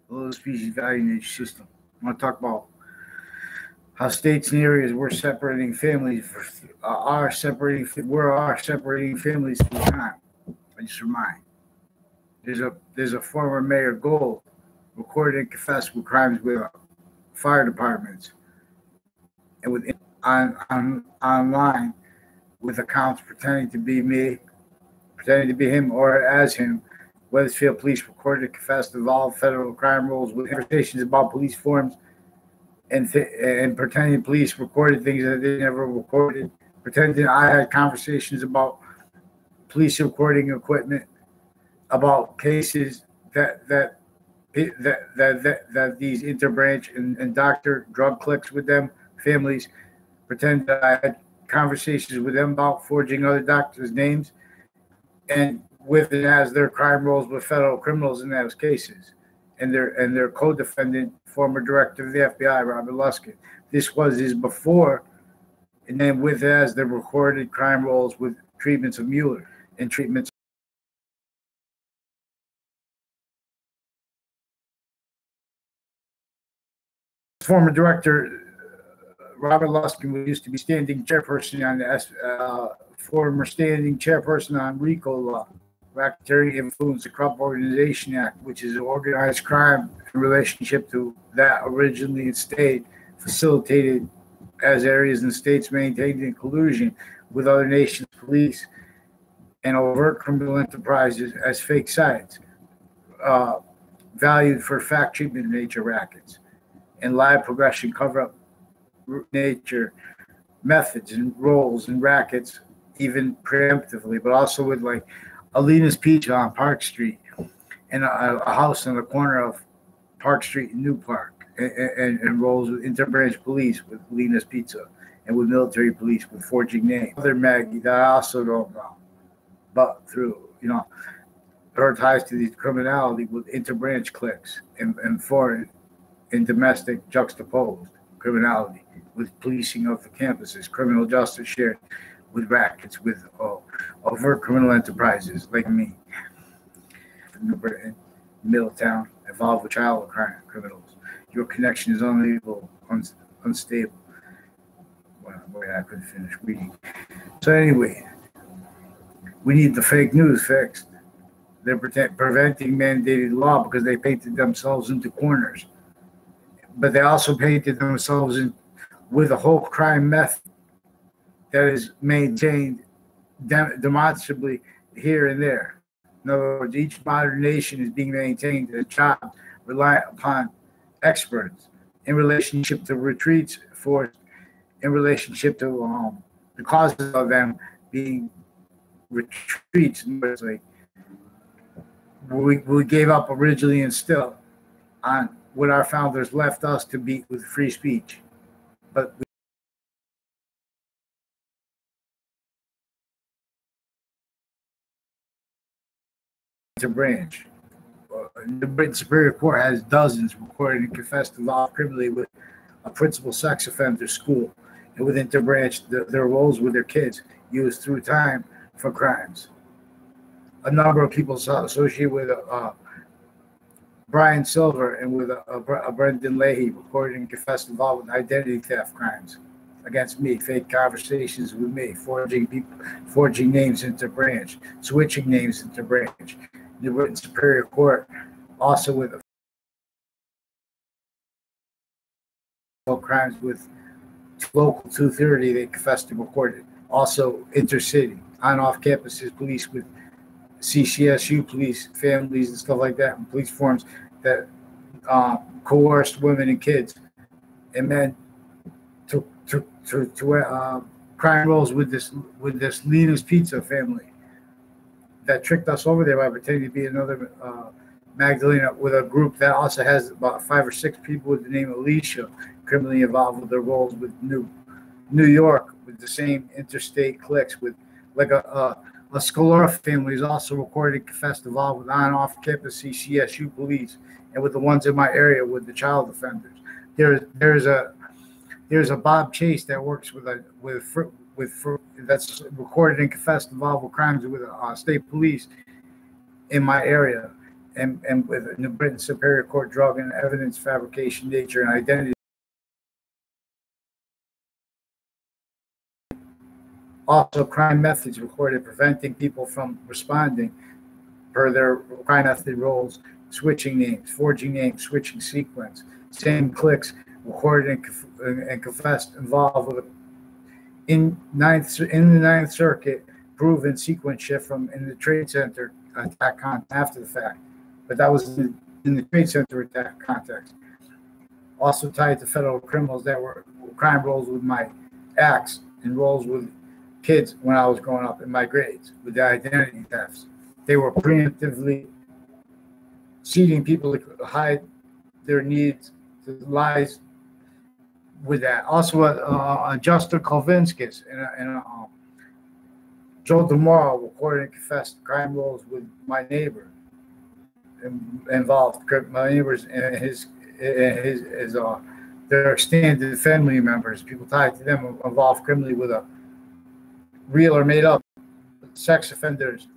the low species value nature system. I want to talk about how states and areas we're separating families are separating families through time. I just remind there's a former mayor Gold recorded and confessed with crimes with fire departments and with online with accounts pretending to be me, pretending to be him or as him. Wethersfield police recorded and confessed involved federal crime rules with conversations about police forms and pretending police recorded things that they never recorded. Pretending I had conversations about police recording equipment, about cases that these interbranch and doctor drug clicks with them families. Pretend that I had conversations with them about forging other doctors' names and with and as their crime rolls with federal criminals in those cases, and their co-defendant, former director of the FBI, Robert Luskin. This was his before, and then with as the recorded crime rolls with treatments of Mueller and treatments. Former director Robert Luskin used to be standing chairperson on the former standing chairperson on RICO law, Racketeering Influence the Corrupt Organization Act, which is organized crime in relationship to that originally stayed facilitated as areas and states maintained in collusion with other nations' police and overt criminal enterprises as fake sites, valued for fact treatment nature rackets and live progression cover-up nature methods and roles and rackets, even preemptively, but also with like Alina's Pizza on Park Street and a house on the corner of Park Street in New Park, and roles with interbranch police with Alina's Pizza and with military police with forging names. Other Maggie that I also don't know, but through her ties to these criminality with interbranch cliques and foreign and domestic juxtaposed criminality with policing of the campuses, criminal justice shared with rackets, with overt criminal enterprises like me, New Britain, Middletown, involved with child crime criminals. Your connection is unstable. Well, I couldn't finish reading. So anyway, we need the fake news fixed. They're preventing mandated law because they painted themselves into corners. But they also painted themselves in with a whole crime method that is maintained demonstrably here and there. In other words, each modern nation is being maintained as a job reliant upon experts in relationship to retreats forced, in relationship to the causes of them being retreats. It's like we gave up originally and still on what our founders left us to beat with free speech. But to branch. The Britain Superior Court has dozens recorded and confessed involved criminally with a principal sex offender school and with interbranch their roles with their kids used through time for crimes. A number of people associated with Brian Silver and with Brendan Leahy recorded and confessed involved with identity theft crimes against me, fake conversations with me, forging names into branch, switching names into branch. The Britain Superior Court also with crimes with local 230 they confessed and recorded. Also intercity, on off campuses police with CCSU police, families and stuff like that, and police forms that coerced women and kids and men to crime roles with this Lina's Pizza family that tricked us over there by pretending to be another Magdalena with a group that also has about 5 or 6 people with the name Alicia criminally involved with their roles with New York with the same interstate cliques with like a Scalora family is also recorded and confessed involved with on-off campus CCSU police and with the ones in my area with the child offenders. There's a Bob Chase that works with that's recorded and confessed involved with crimes with state police in my area and with New Britain Superior Court drug and evidence fabrication, nature, and identity. Also, crime methods recorded preventing people from responding per their crime method roles, switching names, forging names, switching sequence, same clicks, recorded and confessed involved with in the Ninth Circuit proven sequence shift from in the Trade Center attack after the fact, but that was in the Trade Center attack context. Also tied to federal criminals that were crime roles with my acts and roles with kids when I was growing up in my grades with the identity thefts. They were preemptively seeding people to hide their needs, to lies with that. Also, Justin Kolvinskis and Joe DeMauro recorded and confessed crime roles with my neighbor involved. My neighbors and his their extended family members, people tied to them, involved criminally with a real or made up sex offenders.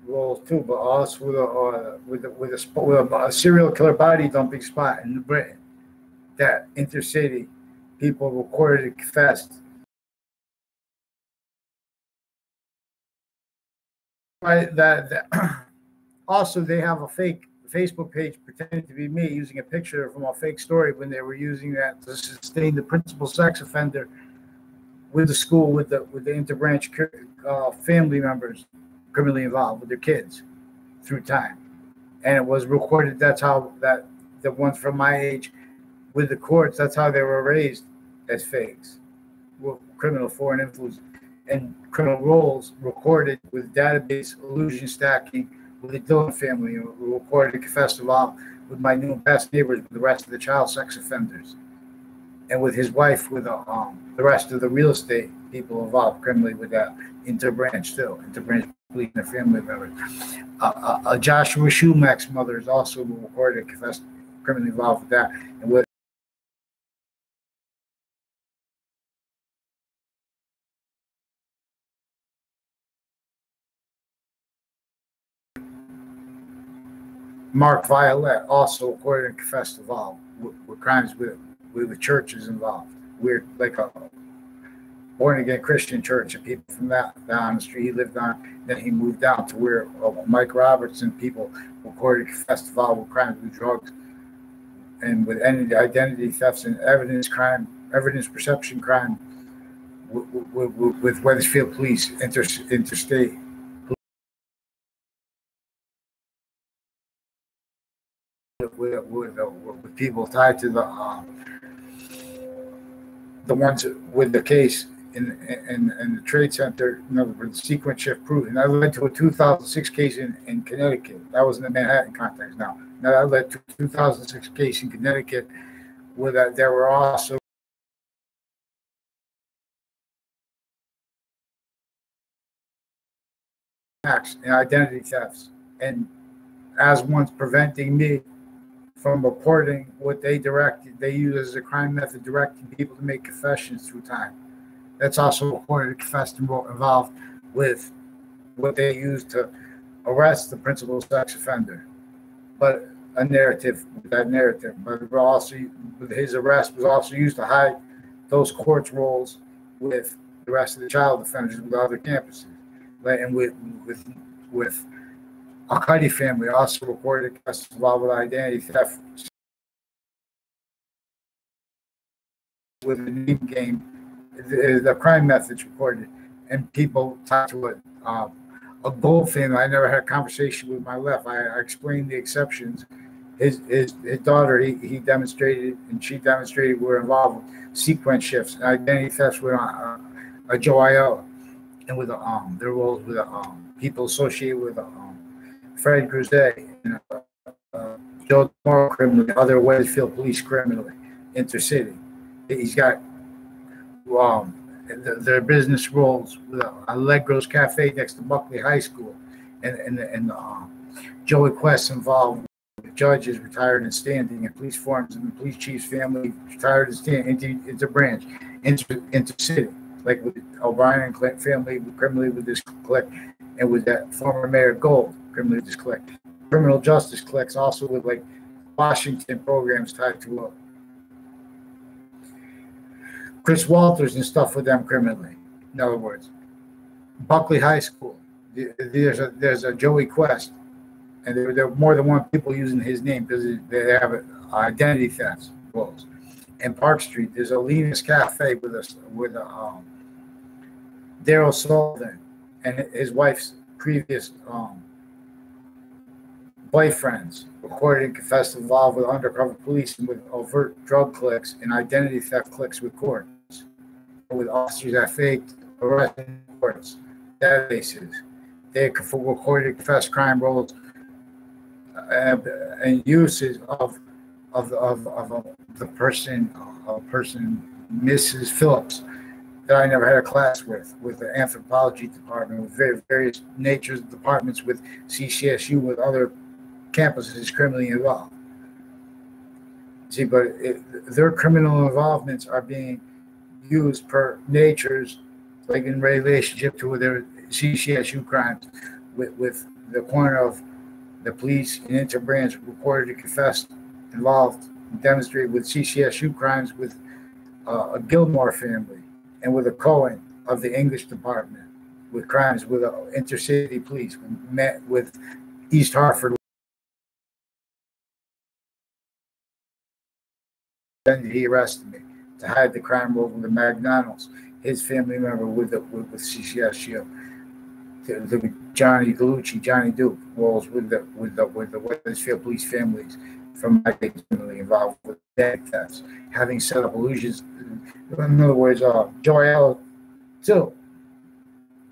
Roles too, but also with a serial killer body dumping spot in Britain that intercity people recorded and confessed. Also, they have a fake Facebook page pretending to be me, using a picture from a fake story when they were using that to sustain the principal sex offender with the school, with the interbranch family members criminally involved with their kids through time. And it was recorded. That's how the ones from my age with the courts, that's how they were raised, as fakes. Criminal foreign influence and criminal roles recorded with database illusion stacking with the Dillon family, who recorded and confessed involved with my new and past neighbors with the rest of the child sex offenders. And with his wife, with the rest of the real estate people involved criminally with that interbranch police and their family members. Joshua Schumach's mother is also recorded and confessed criminally involved with that. And with Mark Violet also recorded and confessed involved with crimes with the churches involved. We're like a born-again Christian church, and people from that down the street he lived on. Then he moved down to where Mike Robertson people recorded and confessed involved with crimes with drugs and with identity thefts and evidence perception crime with Wethersfield police, interstate. With people tied to the ones with the case in the Trade Center, the sequence shift proven. That led to a 2006 case in Connecticut. That was in the Manhattan context. Now that led to a 2006 case in Connecticut where there were also acts and identity thefts, and as ones preventing me from reporting what they directed. They use as a crime method directing people to make confessions through time. That's also reported, confessed, and involved with what they used to arrest the principal sex offender. But a narrative, but his arrest was also used to hide those courts roles with the rest of the child offenders with other campuses. And with Al-Qaeda family also reported involved with identity theft with a name game. The crime methods reported, and people talked to it. A gold family. I never had a conversation with my left. I explained the exceptions. His daughter, he demonstrated, and she demonstrated were involved with sequence shifts and identity thefts with a Joe Iola, and with their roles with people associated with Fred Cruzet and Joe DeMauro criminally, other Wethersfield police criminally, intercity. He's got their business roles with Allegro's Cafe next to Buckley High School, and Joey Quest involved with judges retired and standing, and police forms and the police chief's family retired and standing, interbranch, intercity, like with O'Brien and Clinton family criminally with this clique, and with that former Mayor Gold, criminal justice cliques, also with like Washington programs tied to Chris Walters and stuff with them criminally. In other words, Buckley High School, there's a Joey Quest, and there are more than one people using his name because they have identity thefts rules. In Park Street, there's a Lena's Cafe with Daryl Sullivan and his wife's previous boyfriends recorded and confessed involved with undercover police and with overt drug cliques and identity theft cliques with courts, with officers that faked arrest reports, databases. They recorded and confessed crime rolls and uses of the person, Mrs. Phillips, that I never had a class with the anthropology department, with various natures of departments, with CCSU, with other campuses criminally involved. See, but their criminal involvements are being used per natures, like in relationship to their CCSU crimes, with the corner of the police and interbranch reported and confessed involved and demonstrated with CCSU crimes with a Gilmore family and with a Cohen of the English department, with crimes with intercity police, with East Hartford. Then he arrested me to hide the crime over the McDonald's. His family member with CCSU, the Johnny Gallucci, Johnny Duke rolls with the Wethersfield police families from my family involved with dead thefts, having set up illusions. In other words, Joel too,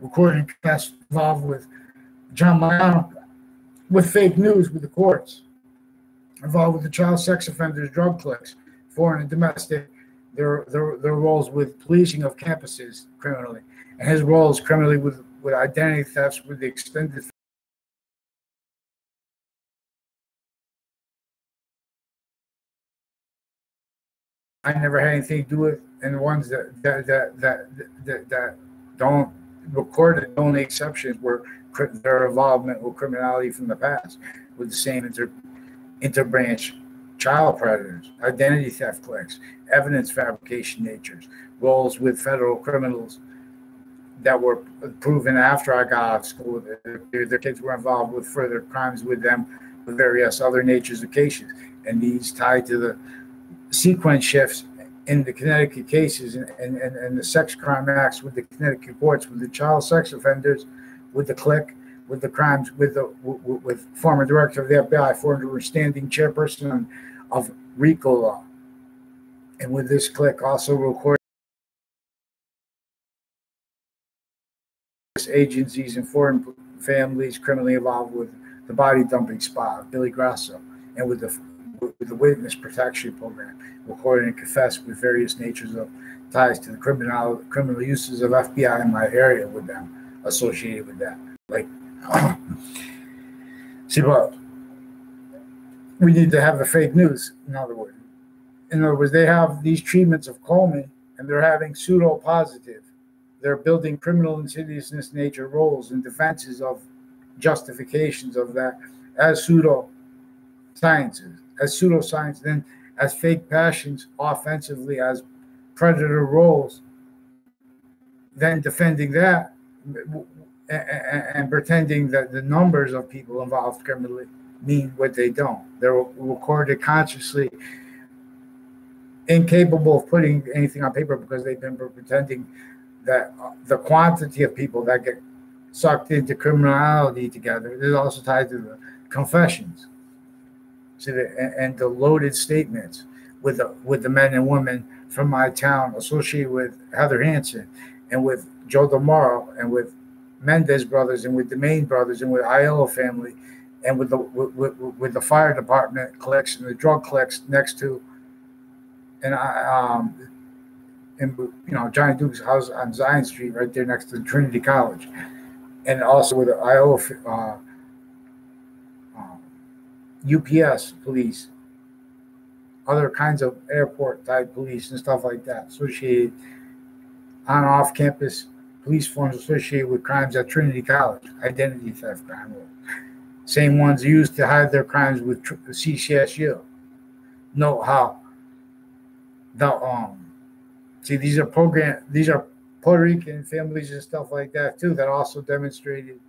recording confessed involved with John Mariano, with fake news with the courts, involved with the child sex offenders, drug cliques, foreign and domestic, their roles with policing of campuses criminally, and his roles criminally with identity thefts with the extended. I never had anything to do with, and the ones that don't record it, the only exceptions were their involvement with criminality from the past, with the same interbranch child predators, identity theft cliques, evidence fabrication natures, roles with federal criminals that were proven after I got out of school. Their kids were involved with further crimes with them, with various other natures of cases, and these tied to the sequence shifts in the Connecticut cases and the sex crime acts with the Connecticut courts, with the child sex offenders, with the clique, with the crimes, with former director of the FBI, former standing chairperson of RICO law, and with this clique also recorded agencies and foreign families criminally involved with the body dumping spot of Billy Grasso, and with the witness protection program, recorded and confessed with various natures of ties to the criminal uses of FBI in my area with them, associated with that. Like, see, but we need to have the fake news. In other words, they have these treatments of Coleman, and they're having pseudo positive. They're building criminal insidiousness nature roles and defenses of justifications of that as pseudoscience, then as fake passions offensively as predator roles, then defending that and pretending that the numbers of people involved criminally mean what they don't. They're recorded consciously, incapable of putting anything on paper because they've been pretending that the quantity of people that get sucked into criminality together is also tied to the confessions. See, and the loaded statements with the men and women from my town associated with Heather Hansen and with Joe DeMauro and with Mendez brothers and with the Main brothers and with Aiello family and with the fire department cliques and the drug cliques next to, and Johnny Duke's house on Zion Street right there next to Trinity College, and also with the Aiello UPS police, other kinds of airport type police and stuff like that, associated on off campus police forms associated with crimes at Trinity College, identity theft crime. Same ones used to hide their crimes with CCSU. Note how the see these are Puerto Rican families and stuff like that too that also demonstrated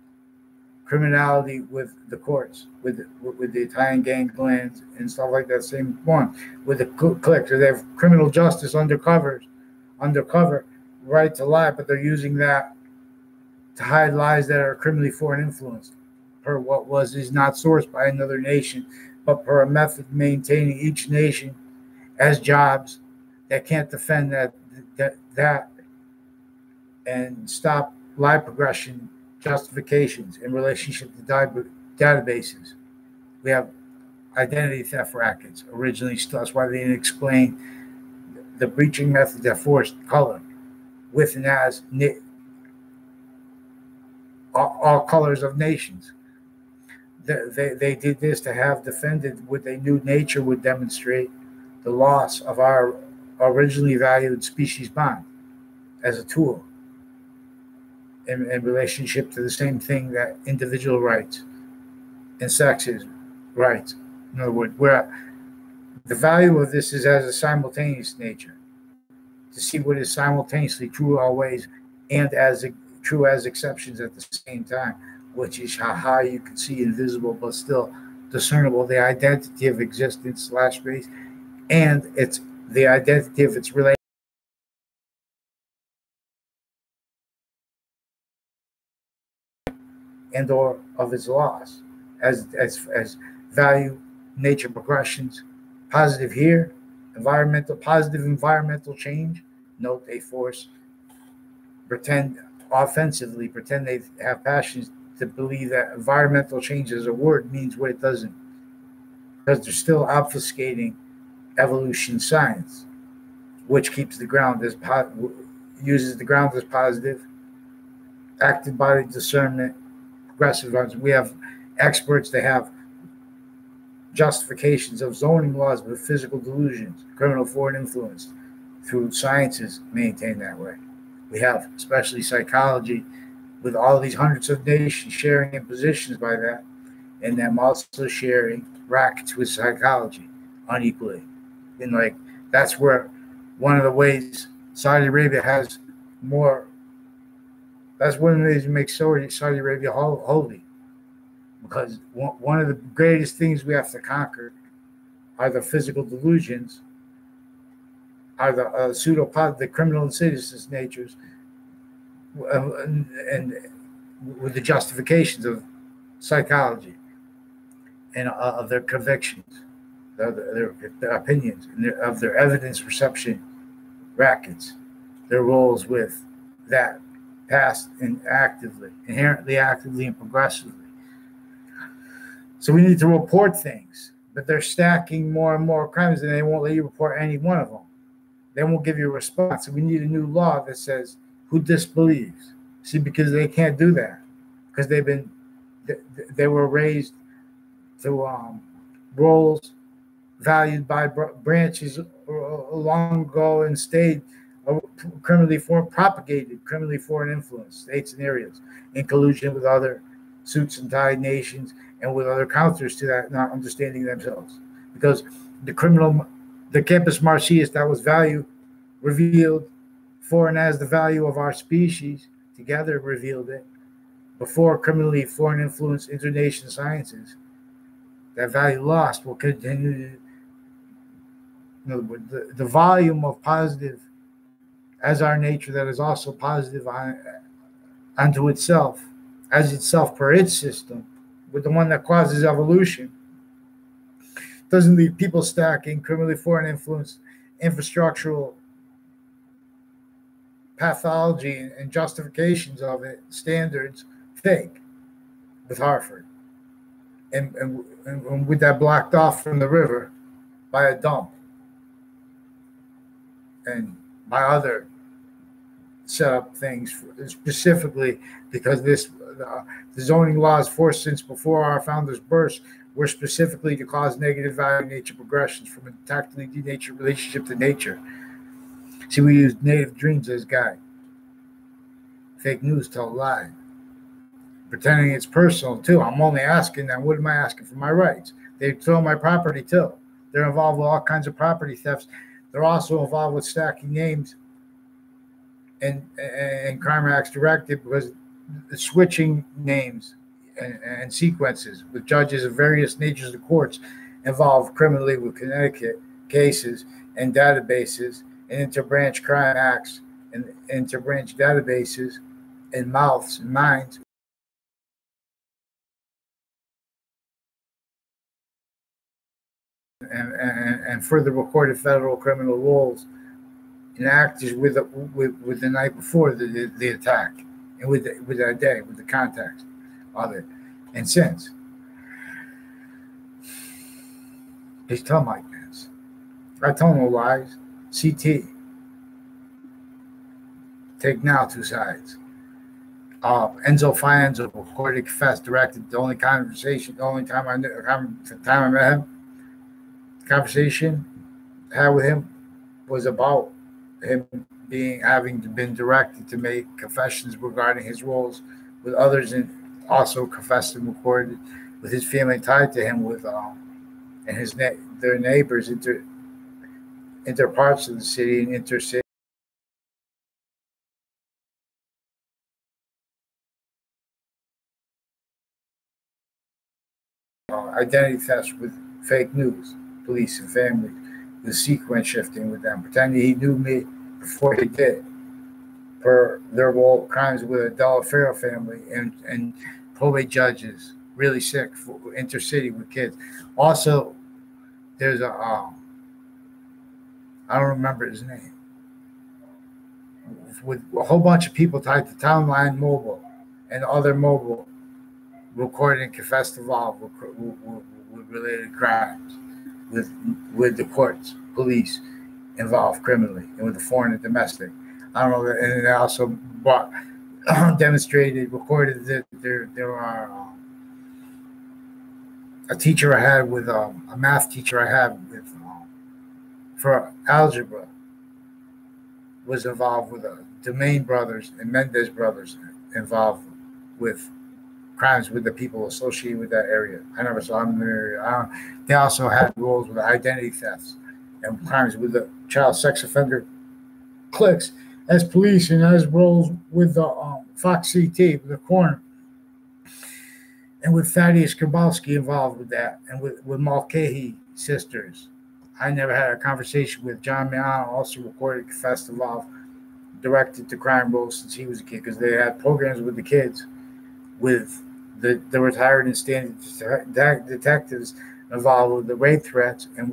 criminality with the courts, with the Italian ganglands and stuff like that. Same one with the cliques. So they have criminal justice undercover, right to lie, but they're using that to hide lies that are criminally foreign influenced, per what is not sourced by another nation, but per a method maintaining each nation as jobs that can't defend that and stop lie progression justifications in relationship to databases. We have identity theft rackets originally. That's why they didn't explain the breaching method that forced color with and as all colors of nations. They did this to have defended what they knew nature would demonstrate the loss of our originally valued species bond as a tool in relationship to the same thing that individual rights and sexist rights. In other words, where the value of this is as a simultaneous nature, to see what is simultaneously true always and as true as exceptions at the same time, which is how high you can see invisible but still discernible the identity of existence / race, and it's the identity of its relation and or of its loss as value, nature progressions, positive here, positive environmental change. Note they pretend they have passions to believe that environmental change as a word means what it doesn't, because they're still obfuscating evolution science, which keeps the ground as uses the ground as positive, active body discernment, progressive ones. We have experts that have justifications of zoning laws with physical delusions, criminal foreign influence through sciences maintained that way. We have especially psychology with all these hundreds of nations sharing impositions by that, and them also sharing rackets with psychology unequally. And like that's where one of the ways Saudi Arabia has more. That's one of the ways that makes Saudi Arabia holy, because one of the greatest things we have to conquer are the physical delusions, are the the criminal insidious natures, and with the justifications of psychology and of their convictions, their opinions, and of their evidence reception rackets, their roles with that past and inherently actively and progressively. So we need to report things, but they're stacking more and more crimes, and they won't let you report any one of them. They won't give you a response. So we need a new law that says who disbelieves. See, because they can't do that, because they were raised to roles valued by branches long ago and stayed propagated criminally foreign influence states and areas in collusion with other suits and tied nations and with other counters to that not understanding themselves, because the campus martius that was value revealed for and as the value of our species together revealed it before criminally foreign influence internation sciences, that value lost will continue to, in other words, the volume of positive as our nature that is also positive unto itself, as itself per its system, with the one that causes evolution, doesn't leave people stacking criminally foreign influence, infrastructural pathology and justifications of it, standards, fake with Hartford. And with that blocked off from the river by a dump and by other set up things specifically because the zoning laws forced since before our founders' birth were specifically to cause negative value nature progressions from a tactically denatured relationship to nature. See, we used native dreams as guide fake news told lie, pretending it's personal too. I'm only asking them, what am I asking for my rights? They stole my property too. They're involved with all kinds of property thefts. They're also involved with stacking names and crime acts directed because the switching names and sequences with judges of various natures of courts involved criminally with Connecticut cases and databases and interbranch crime acts and interbranch databases and mouths and minds. And further recorded federal criminal rules enacted with the night before the attack and with that day, with the context of it. And since, please tell Mike Pence. I tell no lies. CT. Take now two sides. Enzo Fienzo recorded, confessed, directed. The only time I met him, the conversation I had with him was about him having been directed to make confessions regarding his roles with others, and also confessed and recorded with his family tied to him with and their neighbors inter parts of the city and intercity. Identity thefts with fake news, police and family, with sequence shifting with them, pretending he knew me before he did, per their role crimes with a Delafiero family and probate judges, really sick for intercity with kids. Also, there's I don't remember his name, with a whole bunch of people tied to Town Line Mobile and other mobile recorded and confessed involved with related crimes, with the courts, police involved criminally, and with the foreign and domestic. I don't know, and they also demonstrated, recorded that there are a teacher I had with a math teacher I had with for algebra was involved with Domain brothers and Mendez brothers involved with crimes with the people associated with that area. I never saw them in the area. They also had roles with identity thefts and crimes with the child sex offender cliques as police, and as roles with the Fox CT, with the coroner, and with Thaddeus Grabowski involved with that, and with Mulcahy sisters. I never had a conversation with John Miano, also recorded, confessed, involved, directed to crime roles since he was a kid, because they had programs with the kids, with the retired and standing detectives involved with the rape threats and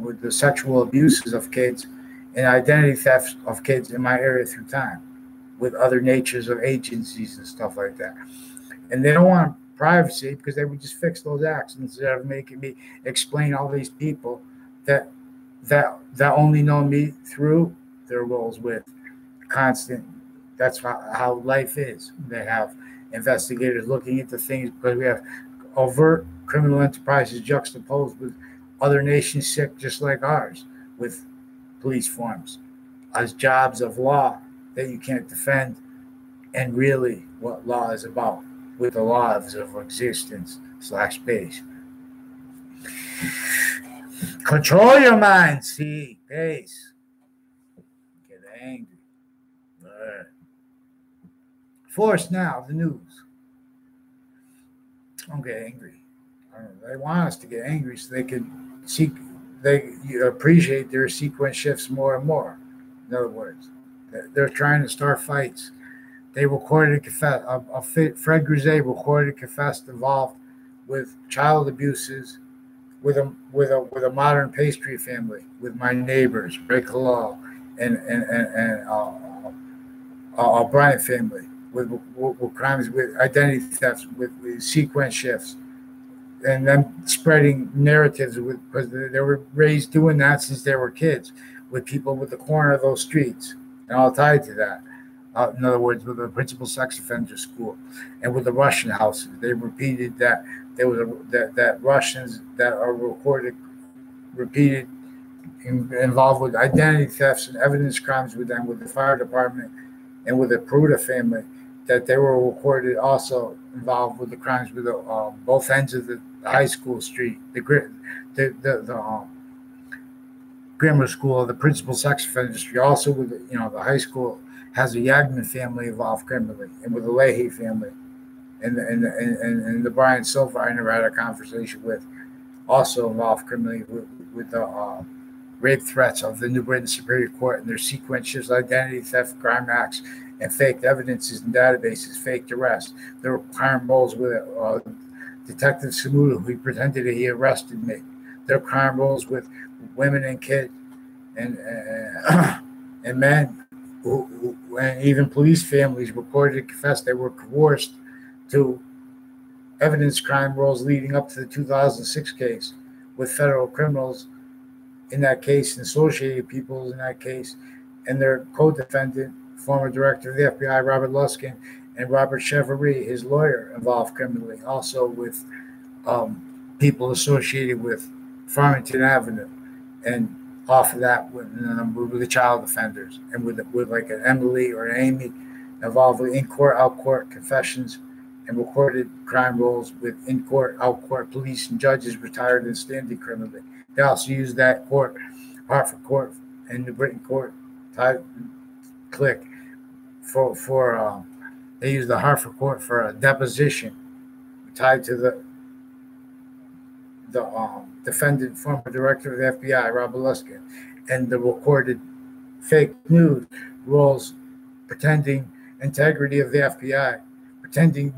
with the sexual abuses of kids and identity thefts of kids in my area through time, with other natures of agencies and stuff like that. And they don't want privacy because they would just fix those acts instead of making me explain all these people that only know me through their roles with constant. That's how life is. They have investigators looking into things because we have overt criminal enterprises juxtaposed with other nations sick just like ours, with police forms as jobs of law that you can't defend, and really what law is about, with the laws of existence / base. Control your mind, see, base. Get angry. Force now, the news. Don't get angry. They want us to get angry so they can appreciate their sequence shifts more and more. In other words, they're trying to start fights. They recorded, confessed. Fred Grisey recorded, confessed, involved with child abuses, with a modern pastry family, with my neighbors, Ray Kalal and Bryant family, with crimes, with identity thefts, with sequence shifts, and them spreading narratives because they were raised doing that since they were kids, with people with the corner of those streets, and all tied to that. In other words, with the principal sex offender school, and with the Russian houses, they repeated that there was that Russians that are repeated involved with identity thefts and evidence crimes with them, with the fire department, and with the Peruta family, that they were recorded also involved with the crimes with both ends of the high school street, the grammar school, the principal sex offender street, also with the high school has a Yagman family involved criminally, and with the Leahy family, and the Brian Silva I never had a conversation with, also involved criminally with the rape threats of the New Britain Superior Court and their sequential identity theft crime acts and faked evidences and databases, faked arrests. There were crime rolls with Detective Samuda, who pretended that he arrested me. There were crime rolls with women and kids and and men and even police families reported and confessed they were coerced to evidence crime rolls leading up to the 2006 case with federal criminals in that case and associated people in that case and their co-defendant, former director of the FBI, Robert Luskin, and Robert Chevrolet, his lawyer, involved criminally, also with people associated with Farmington Avenue, and off of that with the child offenders, and with like an Emily or an Amy involved with in-court, out-court confessions and recorded crime rolls with in-court, out-court police and judges retired and standing criminally. They also used that court, Hartford Court and New Britain Court, click for they used the Hartford Court for a deposition tied to the defendant, former director of the FBI, Robert Luskin, and the recorded fake news rolls pretending integrity of the FBI,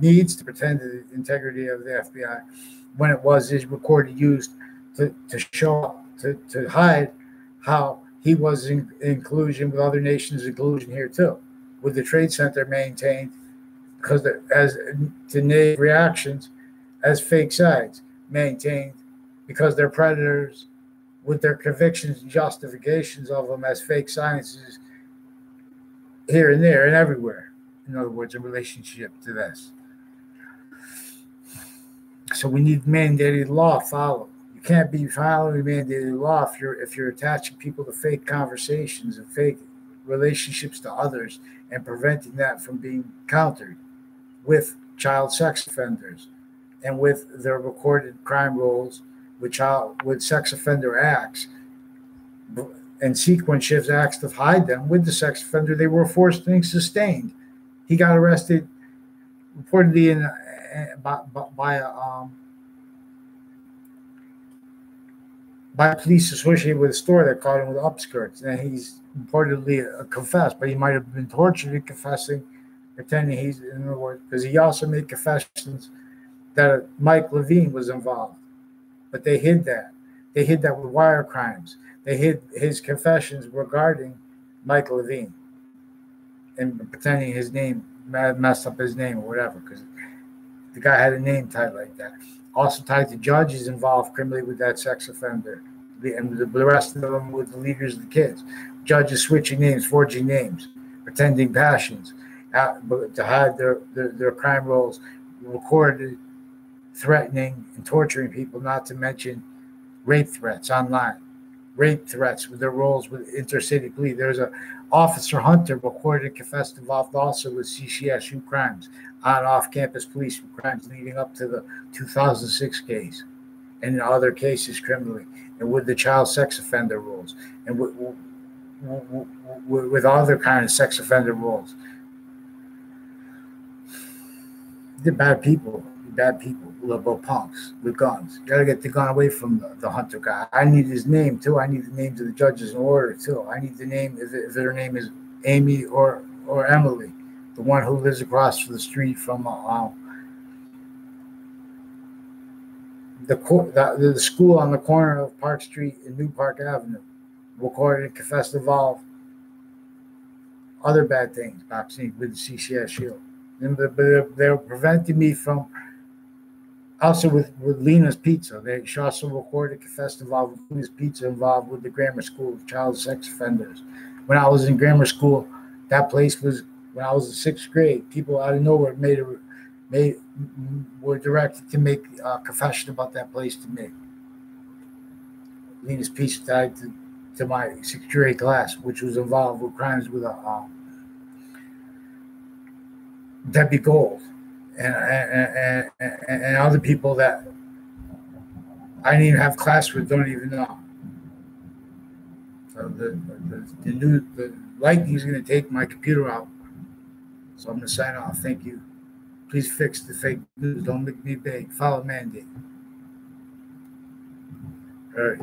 needs to pretend the integrity of the FBI, when it was his recorded used to show to hide how he was in collusion with other nations, in collusion here too, with the Trade Center maintained because as to negative reactions as fake sides maintained because they're predators with their convictions and justifications of them as fake sciences here and there and everywhere. In other words, in relationship to this. So we need mandated law followed. You can't be following mandated law if you're attaching people to fake conversations and fake relationships to others and preventing that from being countered with child sex offenders and with their recorded crime rolls with sex offender acts and sequence shifts acts to hide them with the sex offender. They were forced and sustained. He got arrested reportedly by police associated with a store that caught him with upskirts, and he's reportedly confessed, but he might have been tortured in confessing, pretending he's in other words, because he also made confessions that Mike Levine was involved, but they hid that. They hid that with wire crimes. They hid his confessions regarding Mike Levine and pretending his name messed up his name or whatever, because the guy had a name tied like that. Also tied to judges involved criminally with that sex offender, and the rest of them with the leaders of the kids. Judges switching names, forging names, pretending passions, to hide their crime rolls, recorded, threatening and torturing people, not to mention rape threats online. Rape threats with their roles with intercity police. There's a Officer Hunter recorded and confessed involved also with CCSU crimes on off-campus police crimes leading up to the 2006 case and in other cases criminally, and with the child sex offender rules and with other kind of sex offender rules. They're bad people, little punks with guns. You gotta get the gun away from the Hunter guy. I need his name too. I need the names of the judges in order too. I need the name if their name is Amy or Emily, the one who lives across the street from the school on the corner of Park Street and New Park Avenue. Recorded and confessed involved other bad things, boxing with the CCSU. But they're preventing me from. Also with Lena's Pizza, she also recorded, confessed involved with Lena's Pizza, involved with the grammar school of child sex offenders. When I was in grammar school, that place was, when I was in sixth grade, people out of nowhere were directed to make a confession about that place to me. Lena's Pizza tied to my sixth grade class, which was involved with crimes with that'd be gold. And other people that I didn't even have class with don't even know. So the lightning's going to take my computer out. So I'm going to sign off. Thank you. Please fix the fake news. Don't make me beg. Follow mandate. All right.